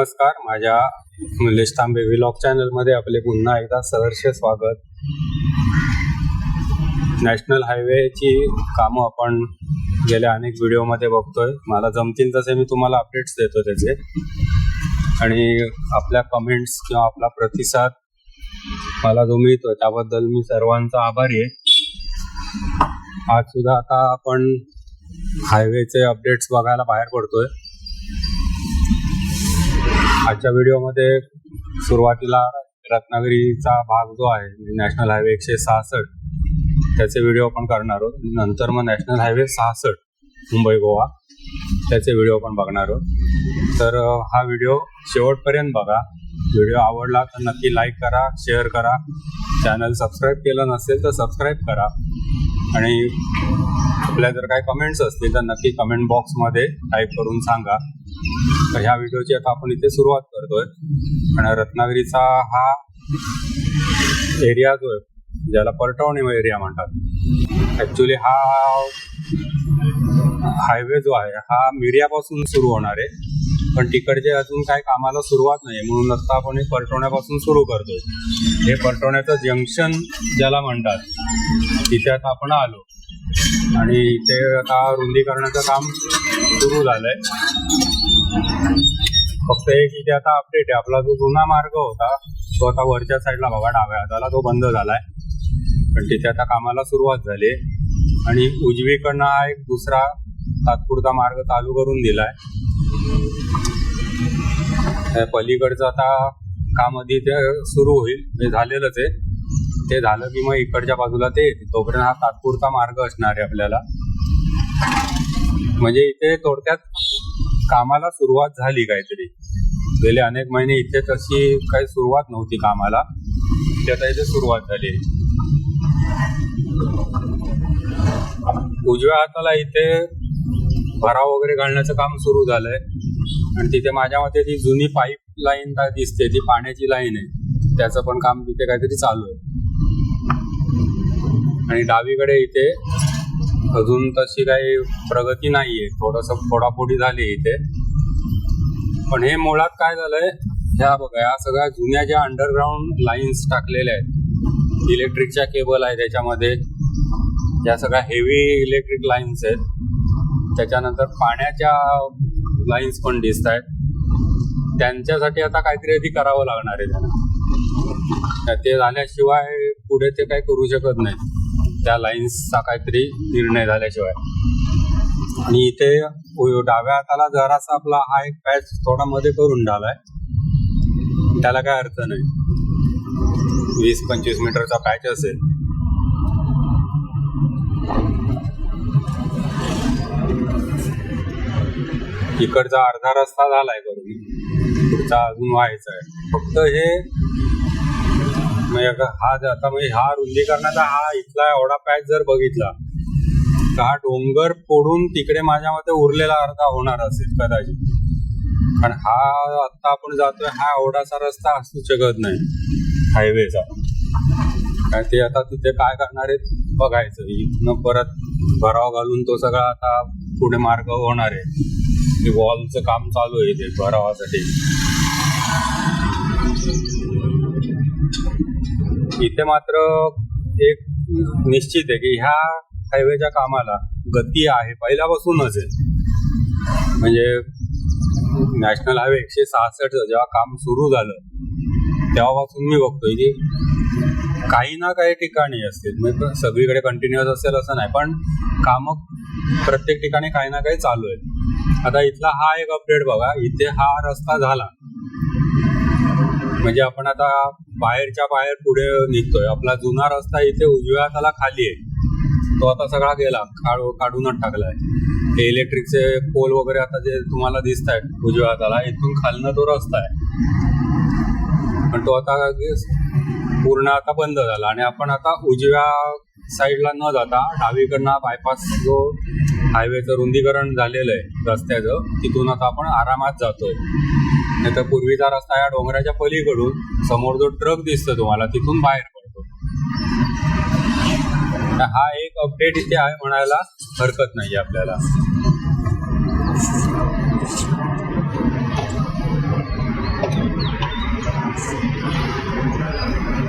नमस्कार, माझ्या निलेश तांबे व्लॉग चॅनलमध्ये आपले पुन्हा एकदा सहर्ष स्वागत. नॅशनल हायवेची कामं आपण गेल्या अनेक व्हिडिओमध्ये बघतोय. मला जमतील तसे मी तुम्हाला अपडेट्स देतो त्याचे, आणि आपल्या कमेंट्स किंवा आपला प्रतिसाद मला जो मिळतोय त्याबद्दल मी सर्वांचा आभारी आहे. आज सुद्धा आता आपण हायवेचे अपडेट्स बघायला बाहेर पडतोय. आजच्या व्हिडिओमध्ये सुरुवातीला रत्नागिरीचा भाग जो आहे नॅशनल हायवे 166 त्याचे व्हिडिओ आपण करणार आहोत. नंतर मग नॅशनल हायवे 66 मुंबई गोवा त्याचे व्हिडिओ पण बघणार आहोत. तर हा व्हिडिओ शेवटपर्यंत बघा. व्हिडिओ आवडला तर नक्की लाईक करा, शेअर करा. चॅनल सबस्क्राईब केलं नसेल तर सबस्क्राईब करा, आणि आपल्या जर काही कमेंट्स असतील तर नक्की कमेंट बॉक्समध्ये टाईप करून सांगा. तर ह्या व्हिडिओची आता आपण इथे सुरुवात करतोय. आणि रत्नागिरीचा हा एरिया जो आहे ज्याला परटवणे एरिया म्हणतात, ॲक्च्युली हा हायवे जो आहे हा मिर्यापासून सुरू होणार आहे, पण तिकडचे अजून काही कामाला सुरुवात नाही, म्हणून आता आपण हे परटवण्यापासून सुरू करतोय. हे परटवण्याचं जंक्शन ज्याला म्हणतात तिथे आता आपण आलो, आणि इथे आता रुंदीकरणाचं काम सुरू झालंय. फक्त एक इथे आता अपडेट आहे, आपला जो जुना मार्ग होता तो आता वरच्या साईडला बघा डाव्या हाताला तो बंद झालाय, पण तिथे आता कामाला सुरुवात झाली. आणि उजवीकडनं हा एक दुसरा तात्पुरता मार्ग चालू करून दिलाय. पलीकडचं आता काम आधी ते सुरू होईल, हे झालेलंच आहे. ते झालं की मग इकडच्या बाजूला ते तोपर्यंत हा तात्पुरता मार्ग असणार आहे आपल्याला. म्हणजे इथे थोडक्यात कामाला सुरुवात झाली काहीतरी. गेले अनेक महिने इथे तशी काही सुरुवात नव्हती कामाला, ते आता इथे सुरुवात झाली. उजव्या हाताला इथे भराव वगैरे घालण्याचं काम सुरू झालंय, आणि तिथे माझ्या मते ती जुनी पाईप लाईन दिसते, ती पाण्याची लाईन आहे, त्याचं पण काम तिथे काहीतरी चालू आहे. आणि डावीकडे इथे अजून तशी काही प्रगती नाहीये, थोडंसं फोडाफोडी झाली इथे. पण हे मुळात काय झालंय, ह्या बघा या सगळ्या जुन्या ज्या अंडरग्राऊंड लाईन्स टाकलेल्या आहेत, इलेक्ट्रिकच्या केबल आहे त्याच्यामध्ये, या सगळ्या हेवी इलेक्ट्रिक लाईन्स आहेत. त्याच्यानंतर पाण्याच्या लाईन्स पण दिसत आहेत. त्यांच्यासाठी आता काहीतरी आधी करावं लागणार आहे त्यांना. ते झाल्याशिवाय पुढे ते काही करू शकत नाही, त्या लाईन्सचा काहीतरी निर्णय झाल्याशिवाय. आणि इथे डाव्या हाताला जरासा आपला हा एक पॅच थोडा मध्ये करून झालाय, त्याला काय अर्थ नाही. 20-25 मीटरचा पॅच असेल. इकडचा अर्धा रस्ता झालाय करून, पुढचा अजून व्हायचा आहे. फक्त हे हा आता म्हणजे हा रुंदीकरणाचा हा इथला एवढा पॅच जर बघितला तर हा डोंगर फोडून तिकडे माझ्या मते उरलेला अर्धा होणार असेल कदाचित. कारण हा आता आपण जातोय हा एवढासा रस्ता असू शकत नाही हायवेचा. काय ते आता तिथे काय करणार आहेत बघायचं. इथनं परत भराव घालून तो सगळा आता पुढे मार्ग होणार आहे. वॉलचं काम चालू आहे ते भरावासाठी. इथे मात्र एक निश्चित आहे की ह्या हायवेच्या कामाला गती आहे पहिल्यापासूनच आहे. म्हणजे नॅशनल हायवे 166 जेव्हा काम सुरू झालं तेव्हापासून मी बघतोय की काही ना काही ठिकाणी असतील, म्हणजे सगळीकडे कंटिन्युअस असेल असं नाही, पण कामं प्रत्येक ठिकाणी काही ना काही चालू आहे. आता इथला हा एक अपडेट बघा, इथे हा रस्ता झाला म्हणजे आपण आता बाहेरच्या बाहेर पुढे निघतोय. आपला जुना रस्ता इथे उजव्या हाताला खाली आहे, तो आता सगळा गेला, काढूनच टाकलाय. हे इलेक्ट्रिकचे पोल वगैरे आता जे तुम्हाला दिसत आहेत उजव्या हाताला, इथून खालनं तो रस्ता आहे, पण तो आता पूर्ण आता बंद झाला. आणि आपण आता उजव्या साईडला न जाता डावीकडनं बायपास जो हायवेचं रुंदीकरण झालेलं आहे रस्त्याचं, तिथून आता आपण आरामात जातोय. नाही तर पूर्वीचा रस्ता या डोंगराच्या पलीकडून समोर जो ट्रक दिसतो तुम्हाला तिथून बाहेर पडतो. हा एक अपडेट इथे आहे म्हणायला हरकत नाही आपल्याला.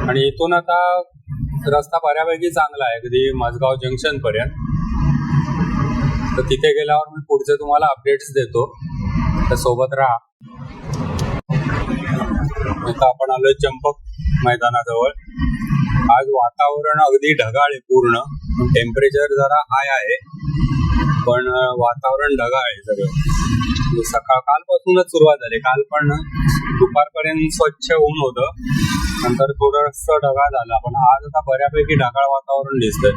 आणि इथून आता रस्ता बऱ्यापैकी चांगला आहे अगदी माझगाव जंक्शन पर्यंत. तर तिथे गेल्यावर मी पुढचे तुम्हाला अपडेट्स देतो, तर सोबत राहा. आता आपण आलोय चंपक मैदानाजवळ. आज वातावरण अगदी ढगाळ आहे पूर्ण, टेम्परेचर जरा हाय आहे पण वातावरण ढगाळ आहे सगळं. कालपासूनच सुरुवात झाली. काल पण दुपारपर्यंत स्वच्छ ऊन होतं, नंतर थोडंसं ढगाळ झालं, पण आज आता बऱ्यापैकी ढगाळ वातावरण दिसतंय.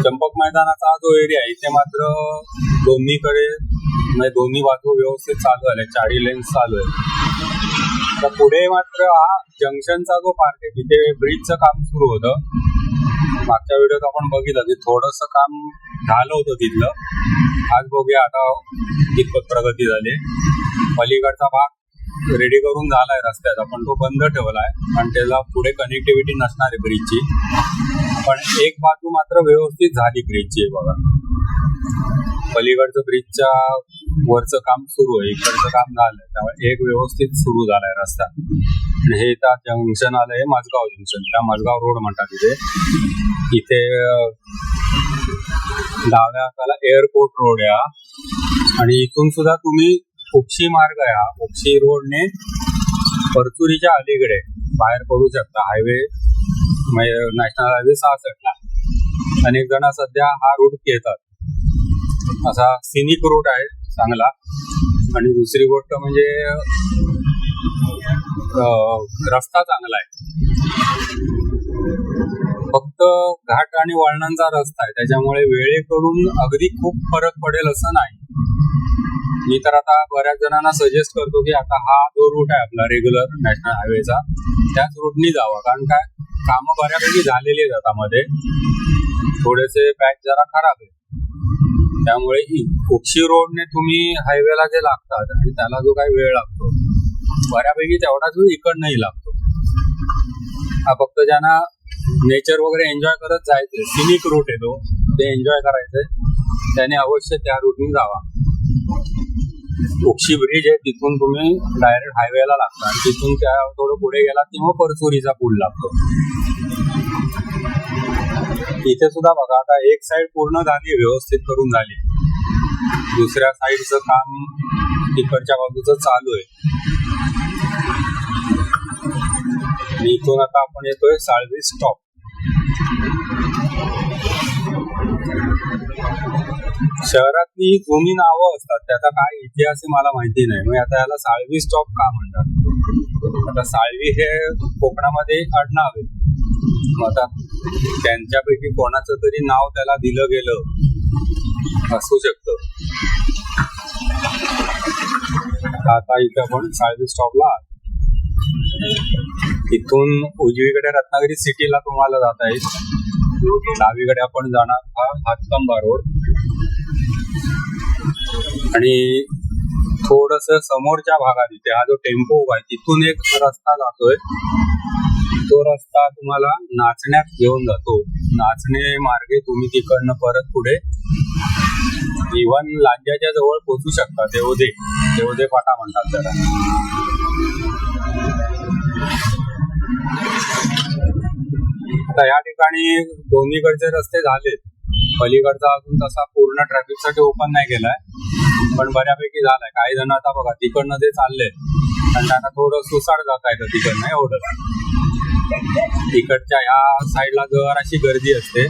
चंपक मैदानाचा हा जो एरिया आहे इथे मात्र दोन्हीकडे म्हणजे दोन्ही बाजू व्यवस्थित चालू आहे, 40 लेन्स चालू आहे. तर पुढे मात्र हा जंक्शनचा जो पार्ट आहे तिथे ब्रिजचं काम सुरू होतं. मागच्या व्हिडिओत आपण बघितलं की थोडंसं काम झालं होतं तिथलं. आज बघूया आता कितपत प्रगती झाली. पलीकडचा भाग रेडी करून झालाय रस्त्याचा, पण तो बंद ठेवलाय आणि त्याला पुढे कनेक्टिव्हिटी नसणार आहे ब्रिजची. पण एक बाजू मात्र व्यवस्थित झाली ब्रिजची. बघा पलीकडचं ब्रिजच्या वरचं काम सुरू आहे, इकडचं काम झालंय, त्यामुळे एक व्यवस्थित सुरू झालाय रस्ता. आणि हे त्या जंक्शन आलंय माझगाव जंक्शन, त्या माझगाव रोड म्हणतात तिथे. इथे डाव्या हाताला एअरपोर्ट रोड आहे आणि इथून सुद्धा तुम्ही उपशी मार्ग आहे हा, उपशी रोडने परचुरीच्या अलीकडे बाहेर पडू शकता. हायवे नॅशनल हायवे 66 ला अनेक जण सध्या हा रूट घेतात. असा सिनिक रूट आहे चांगला. आणि दुसरी गोष्ट म्हणजे रस्ता चांगला आहे, फक्त घाट आणि वळणांचा रस्ता आहे, त्याच्यामुळे वेळेकडून अगदी खूप फरक पडेल असं नाही. मी तर आता बऱ्याच जणांना सजेस्ट करतो की आता हा जो रूट आहे आपला रेग्युलर नॅशनल हायवेचा, त्याच रूटनी जावा. कारण काय कामं बऱ्यापैकी झालेली आहेत आता मध्ये, थोडेसे पॅच जरा खराब आहे. त्यामुळे उपशी रोडने तुम्ही हायवेला जे लागतात आणि त्याला जो काही वेळ लागतो बऱ्यापैकी तेवढाच वेळ इकडनंही लागतो. हा फक्त ज्यांना नेचर वगैरे एन्जॉय करत जायचंय, सिनिक रूट आहे तो, ते एन्जॉय करायचंय, त्याने अवश्य त्या रूटने जावा. उपशी ब्रिज आहे, तिथून तुम्ही डायरेक्ट हायवेला लागता आणि तिथून त्या थोडं पुढे गेला की मग परचुरीचा पूल लागतो. इथे सुद्धा बघा आता एक साइड पूर्ण झाली, व्यवस्थित करून झाली, दुसऱ्या साइडचं काम तिकडच्या बाजूचं चालू आहे. इथून आता आपण येतोय साळवी स्टॉप. शहरातली जुनी नावं असतात, त्याचा काय इतिहास आहे मला माहिती नाही. मग आता याला साळवी स्टॉप का म्हणतात? आता साळवी हे कोकणामध्ये आडनाव आहे, मग आता त्यांच्यापैकी कोणाचं तरी नाव त्याला दिलं गेलं असू शकतं. आता इथं आपण साळवी स्टॉपला आहोत. इथून उजवीकडे रत्नागिरी सिटीला तुम्हाला जाता येईल, डावीकडे आपण जाणार हा हातकंबा रोड. आणि थोडस समोरच्या भागात इथे हा जो टेम्पो उभा आहे तिथून एक रस्ता जातोय, तो रस्ता तुम्हाला नाचण्यात घेऊन जातो. नाचणे मार्गे तुम्ही तिकडनं परत पुढे इव्हन लांज्याच्या जवळ पोहोचू शकता. देवदे फाटा म्हणतात त्याला. आता या ठिकाणी दोन्हीकडचे रस्ते झालेत, पलीकडचा अजून तसा पूर्ण ट्रॅफिकसाठी ओपन नाही केलाय, पण बऱ्यापैकी झालाय. काही जण आता बघा तिकडनं ते चालले आणि त्यांना थोडं सुसाट जाता येतं तिकडनं, एवढं. तिकडच्या ह्या साईडला जराशी गर्दी असते,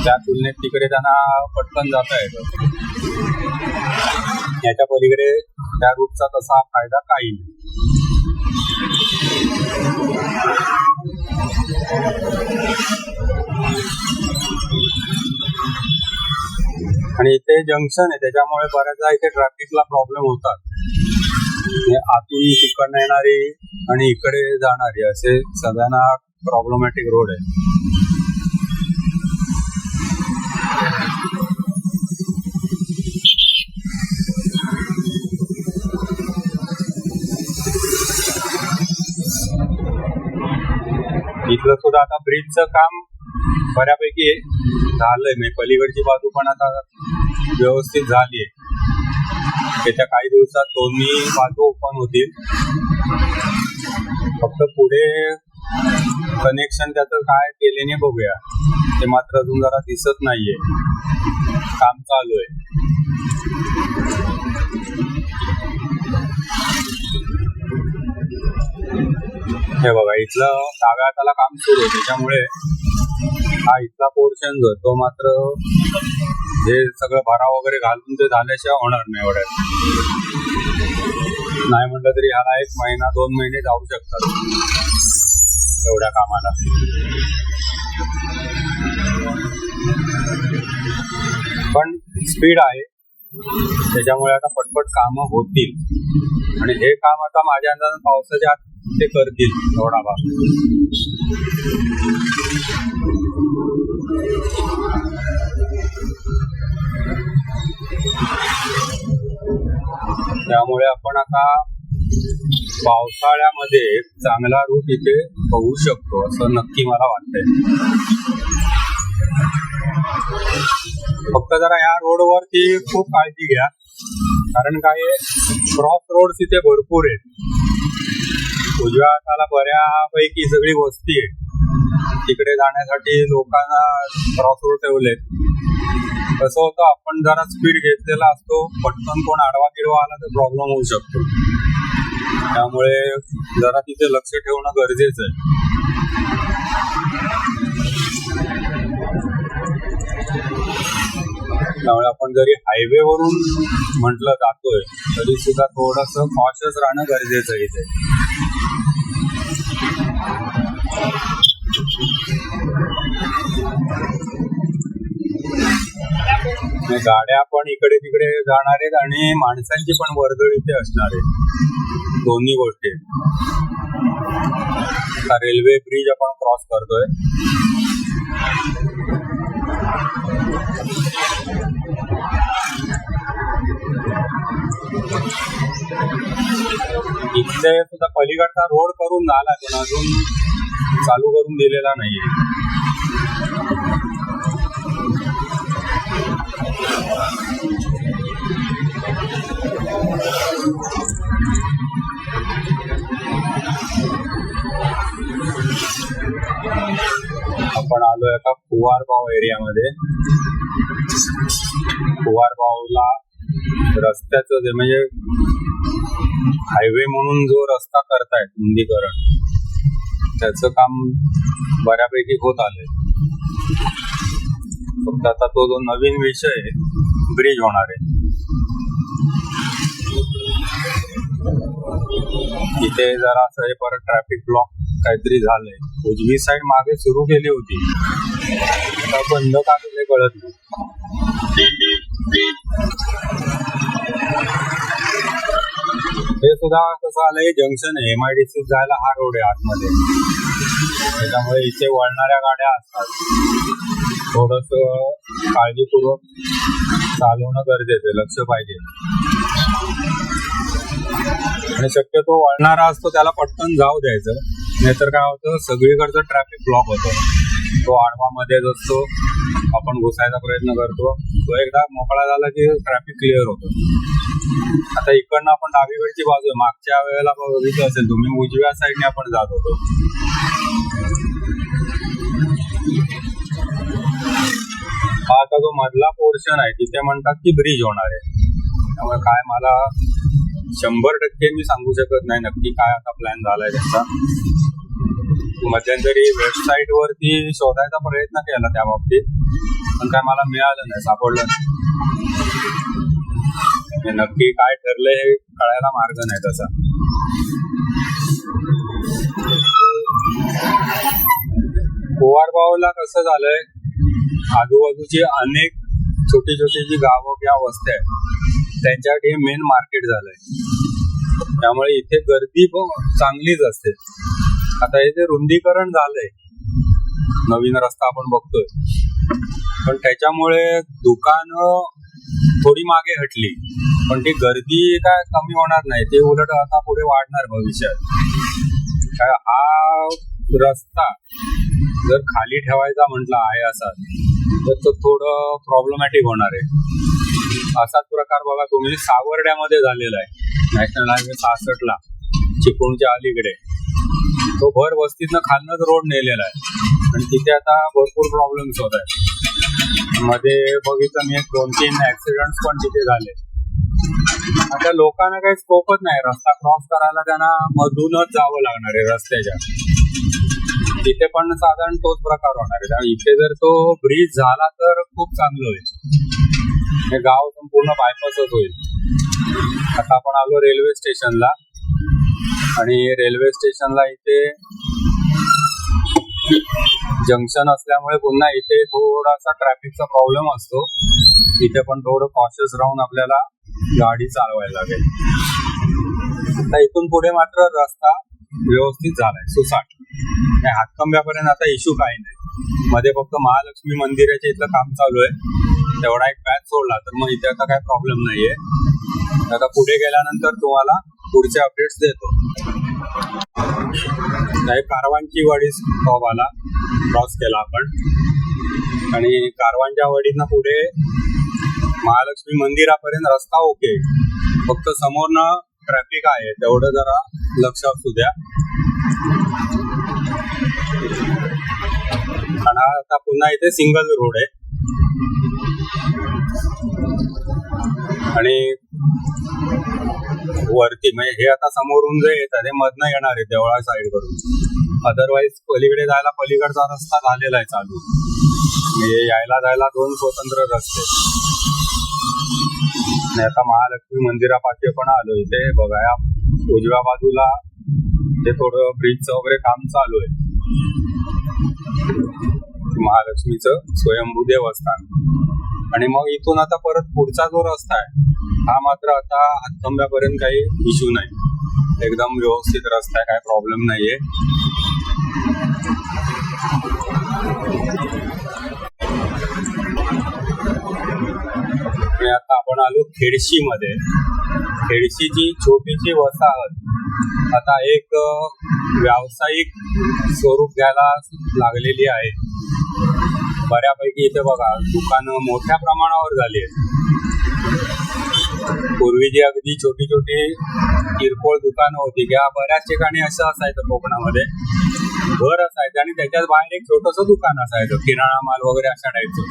त्या तुलनेत तिकडे त्यांना पटकन जाता येतं. याच्या पलीकडे त्या रूटचा तसा फायदा काही नाही. आणि इथे जंक्शन आहे, त्याच्यामुळे बऱ्याचदा इथे ट्रॅफिकला प्रॉब्लेम होतात. आतून तिकडनं येणारी आणि इकडे जाणारी असे सगळ्यांना प्रॉब्लेमॅटिक रोड आहे. इथलं सुद्धा आता ब्रिजचं काम बऱ्यापैकी झालंय, म्हणजे पलीकडची बाजू पण आता व्यवस्थित झाली आहे. येत्या काही दिवसात दोन्ही बाजू ओपन होतील. फक्त पुढे कनेक्शन त्याचं काय केल्याने बघूया. ते मात्र अजून जरा दिसत नाहीये, काम चालू आहे. हे बघा, इथलं डाव्या हाताला काम सुरू आहे, त्याच्यामुळे हा इथला पोर्शन जो तो मात्र हे सगळं भराव वगैरे घालून ते झाल्याशिवाय होणार नाही. एवढ्यात नाही म्हटलं तरी ह्याला 1 महिना 2 महिने जाऊ शकतात एवढ्या कामाला. पण स्पीड आहे, त्याच्यामुळे आता पटपट कामं होतील आणि हे काम आता माझ्या अंदाजाने पावसाच्या आत ते करतील एवढा भाग. त्यामुळे आपण आता पावसाळ्यामध्ये चांगला रूट इथे बघू शकतो असं नक्की मला वाटतंय. फक्त जरा या रोडवरती खूप काळजी घ्या, कारण काय क्रॉस रोड इथे भरपूर आहेत. उजव्या हाताला बऱ्यापैकी सगळी वस्ती आहे, तिकडे जाण्यासाठी लोकांना क्रॉस रोड ठेवलेत. कसं होतं, आपण जरा स्पीड घेतलेला असतो, पटकन कोण आडवा तिडवा आला तर प्रॉब्लेम होऊ शकतो. त्यामुळे जरा तिथे लक्ष ठेवणं गरजेचं आहे. त्यामुळे आपण जरी हायवे वरून म्हटलं जातोय तरी सुद्धा थोडस कॉशियस राहणं गरजेचं आहे इथे. गाड्या पण इकडे तिकडे जाणार आहेत आणि माणसांची पण वर्दळ इथे असणार आहे, दोन्ही गोष्टी. हा रेल्वे ब्रिज आपण क्रॉस करतोय. इथे सुद्धा पलीकडचा रोड करून झाला, पण अजून चालू करून दिलेला नाहीये. आपण आलोय आता कुवारबाव एरियामध्ये. कुवारबावला रस्त्याचं जे म्हणजे हायवे म्हणून जो रस्ता करतायत रुंदीकरण, त्याचं काम बऱ्यापैकी होत आलंय. फक्त आता तो जो नवीन विषय ब्रिज होणार आहे, तिथे जरा असं हे परत ट्रॅफिक ब्लॉक काहीतरी झालंय. उजवी साईड मागे सुरू केली होती, आता बंद का केले कळत नाही. हे सुद्धा कसं आलंय, जंक्शन आहे, MIDC जायला हा रोड आहे आतमध्ये, त्याच्यामुळे इथे वळणाऱ्या गाड्या असतात. थोडस काळजीपूर्वक चालवणं गरजेचं आहे, लक्ष पाहिजे. आणि शक्यतो वळणारा असतो त्याला पटकन जाऊ द्यायचं, नाहीतर काय होतं, सगळीकडचं ट्रॅफिक ब्लॉक होतं. तो आडवा मध्येच असतो, आपण घुसायचा प्रयत्न करतो, तो एकदा मोकळा झाला की ट्रॅफिक क्लिअर होतो. आता इकडनं आपण डावीकडची बाजू आहे, मागच्या वेळेला बघितलं असेल तुम्ही, उजव्या साईडने आपण जात होतो. हा आता जो मधला पोर्शन आहे तिथे म्हणतात की ब्रिज होणार आहे. त्यामुळे काय मला 100% मी सांगू शकत नाही नक्की काय आता प्लॅन झालाय त्याचा. मध्यंतरी वेबसाईट वरती शोधायचा प्रयत्न केला त्या बाबतीत, पण काय मला मिळालं नाही, सापडलं नाही. नक्की काय ठरलंय हे कळायला मार्ग नाही तसा. कुवारबावला कसं झालंय, आजूबाजूची अनेक छोटी छोटी जी गावं किंवा वस्त्या आहेत त्यांच्यासाठी हे मेन मार्केट झालंय. त्यामुळे इथे गर्दी पण चांगलीच असते. आता हे जे रुंदीकरण झालंय, नवीन रस्ता आपण बघतोय, पण त्याच्यामुळे दुकानं थोडी मागे हटली, पण ती गर्दी काय कमी होणार नाही, ते उलट आता पुढे वाढणार भविष्यात. काय हा रस्ता जर खाली ठेवायचा म्हटला आहे असा, तर तो थोडं प्रॉब्लेमॅटिक होणार आहे. असाच प्रकार बघा तुम्ही सावर्ड्यामध्ये झालेला आहे, नॅशनल हायवे 66 ला चिपळूणच्या अलीकडे. तो भर वस्तीतनं खालनच रोड नेलेला आहे आणि तिथे आता भरपूर प्रॉब्लेम्स होत आहेत. मध्ये बघितलं मी 2-3 ऍक्सिडेंट पण तिथे झाले. आता लोकांना काही स्कोपच नाही, रस्ता क्रॉस करायला त्यांना मधूनच जावं लागणार आहे रस्त्याच्या. तिथे पण साधारण तोच प्रकार होणार आहे. इथे जर तो ब्रिज झाला तर खूप चांगलं होईल, हे गाव संपूर्ण बायपासच होईल. आता आपण आलो रेल्वे स्टेशनला आणि रेल्वे स्टेशनला इथे जंक्शन असल्यामुळे पुन्हा इथे थोडासा ट्रॅफिकचा प्रॉब्लेम असतो. इथे पण थोडं कॉशियस राहून आपल्याला गाडी चालवायला लागेल. आता इथून पुढे मात्र रस्ता व्यवस्थित झालाय सुसाट, हातकंब्यापर्यंत आता इश्यू काही नाही. मध्ये फक्त महालक्ष्मी मंदिराच्या इथलं काम चालू आहे, तेवढा एक पॅच सोडला तर मग इथे आता काही प्रॉब्लेम नाहीये. आता पुढे गेल्यानंतर तुम्हाला पुढचे अपडेट्स देतो. कारवांची वाडी स्टॉप आला, क्रॉस केला आपण आणि कारवांच्या वाडीनं पुढे महालक्ष्मी मंदिरापर्यंत रस्ता ओके, फक्त समोरनं ट्रॅफिक आहे तेवढं जरा लक्ष असू द्या. आणि आता पुन्हा इथे सिंगल रोड आहे आणि वरती म्हणजे हे आता समोरून जे येतात हे मधनं येणार आहे देवळा साईड करून. अदरवाईज पलीकडे जायला पलीकडचा रस्ता झालेला आहे चालू, म्हणजे यायला जायला 2 स्वतंत्र रस्ते. आता महालक्ष्मी मंदिरापाशी पण आलो. इथे बघा या उजव्या बाजूला ते थोडं ब्रिजचं वगैरे काम चालू आहे, महालक्ष्मीचं स्वयंभू देवस्थान. आणि मग इथून आता परत पुढचा जो रस्ता आहे हा मात्र आता हातकंब्यापर्यंत काही इश्यू नाही, एकदम व्यवस्थित रस्ता आहे, काही प्रॉब्लेम नाहीये. आता आपण आलो खेडशी मध्ये. खेडशीची छोटीशी वसाहत आता एक व्यावसायिक स्वरूप घ्यायला लागलेली आहे बऱ्यापैकी. इथे बघा दुकानं मोठ्या प्रमाणावर झाली आहेत. पूर्वी जी अगदी छोटी छोटी किरकोळ दुकानं होती किंवा बऱ्याच ठिकाणी असं असायचं कोकणामध्ये, घर असायचं आणि त्याच्यात बाहेर एक छोटंसं दुकान असायचं, किराणा माल वगैरे अशा टाईपचं.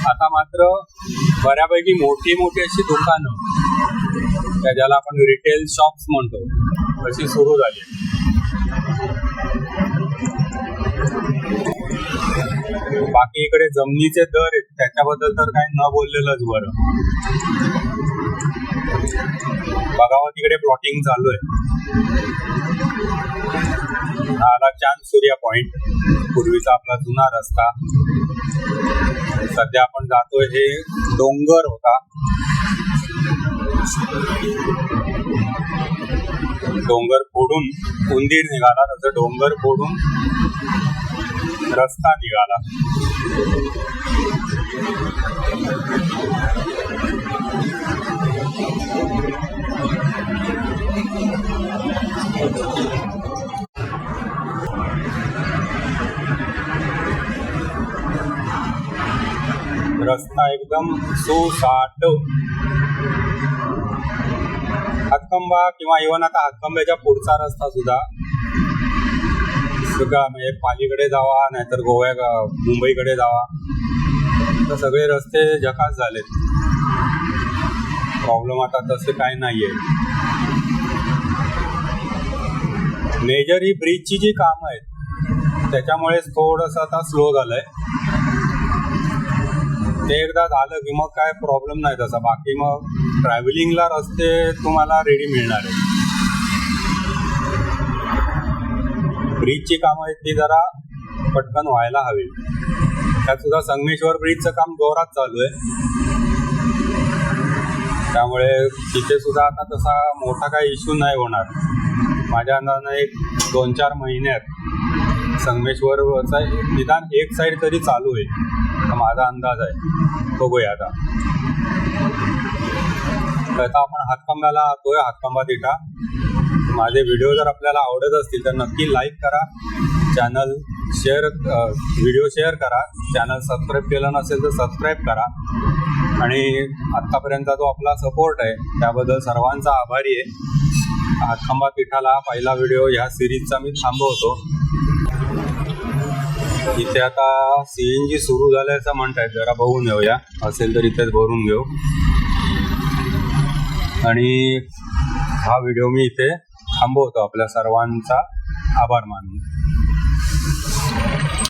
आता मात्र बऱ्यापैकी मोठी मोठी अशी दुकानं, ज्याला आपण रिटेल शॉप्स म्हणतो, अशी सुरू झाली. बाकी इकडे जमिनीचे दर आहेत त्याच्याबद्दल तर काही न बोललेलंच बरं. बघावं तिकडे प्लॉटिंग चालू आहे. आला चांद सूर्या पॉइंट, पूर्वीचा आपला जुना रस्ता. सध्या आपण जातोय हे डोंगर होता, डोंगर फोडून उंदीर निघाला, तसं डोंगर फोडून रस्ता निघाला. रस्ता एकदम सुसाट. हातकंबा किंवा इव्हन आता हातकंब्याच्या पुढचा रस्ता सुद्धा म्हणजे पालीकडे जावा नाहीतर मुंबईकडे जावा, तर सगळे रस्ते झकास झालेत. प्रॉब्लेम आता तसे काही नाहीये. मेजर ही ब्रिजची जी कामं आहेत त्याच्यामुळेच थोडंसं आता स्लो झालंय. ते एकदा झालं की मग काय प्रॉब्लेम नाही तसा. बाकी मग ट्रॅव्हलिंगला रस्ते तुम्हाला रेडी मिळणार आहे. ब्रिजची कामं आहेत ती जरा पटकन व्हायला हवी. त्यात सुद्धा संगमेश्वर ब्रिजचं काम जोरात चालू आहे, त्यामुळे तिथे सुद्धा आता तसा मोठा काही इश्यू नाही होणार. माझ्या अंदाजाने 1-2-4 महिन्यात संगमेश्वरचा निदान एक साईड तरी चालू आहे, माझा अंदाज आहे. बघूया आता. आता आपण हातकंब्याला आतोय, हातकंबा तिठा. माझे व्हिडिओ जर आपल्याला आवडत असतील तर नक्की लाईक करा, चॅनल शेअर, व्हिडिओ शेअर करा. चॅनल सबस्क्राईब केलं नसेल तर सबस्क्राईब करा. आणि आत्तापर्यंतचा जो आपला सपोर्ट आहे त्याबद्दल सर्वांचा आभारी आहे. हातखंबा पीठाला हा पहिला व्हिडिओ ह्या सिरीजचा मी थांबवतो. इथे आता CNG सुरू झाल्याचं म्हणतायत, जरा बघून येऊया, असेल तर इथेच भरून घेऊ. आणि हा व्हिडिओ मी इथे थांबवतो. आपल्या सर्वांचा आभार मानून.